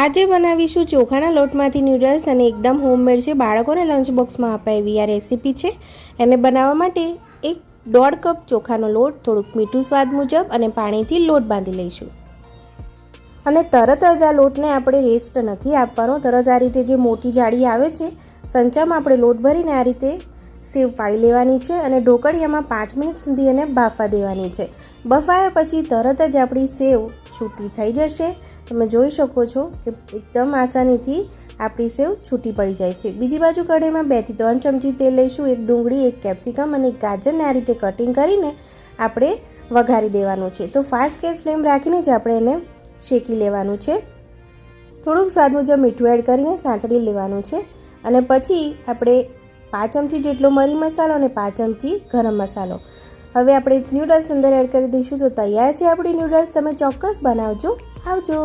આજે બનાવીશું ચોખાના લોટમાંથી નૂડલ્સ અને એકદમ હોમમેડ છે, બાળકોને લંચ બોક્સમાં અપાય એવી આ રેસીપી છે। એને બનાવવા માટે 1.5 કપ ચોખાનો લોટ, થોડુંક મીઠું સ્વાદ મુજબ અને પાણીથી લોટ બાંધી લઈશું। અને તરત જ આ લોટને આપણે રેસ્ટ નથી આપવાનો, તરત આ રીતે જે મોટી જાળી આવે છે સંચામાં આપણે લોટ ભરીને આ રીતે સેવ પાડી લેવાની છે અને ઢોકળિયામાં 5 મિનિટ સુધી એને બાફવા દેવાની છે। બફાયા પછી તરત જ આપણી સેવ છૂટી થઈ જશે। તમે જોઈ શકો છો કે એકદમ આસાનીથી આપણી સેવ છૂટી પડી જાય છે। બીજી બાજુ કઢાઈમાં 2 થી 3 ચમચી તેલ લઈશું। 1 ડુંગળી, 1 કેપ્સિકમ અને 1 ગાજરને આ રીતે કટિંગ કરીને આપણે વઘારી દેવાનું છે। તો ફાસ્ટ ગેસ ફ્લેમ રાખીને જ આપણે એને શેકી લેવાનું છે। થોડુંક સ્વાદ મુજબ મીઠું એડ કરીને સાંતળી લેવાનું છે અને પછી આપણે 5 ચમચી જેટલો મરી મસાલો અને 5 ચમચી ગરમ મસાલો હવે આપણે નૂડલ્સ અંદર એડ કરી દઈશું। તો તૈયાર છે આપણી નૂડલ્સ। તમે ચોક્કસ બનાવજો। આવજો।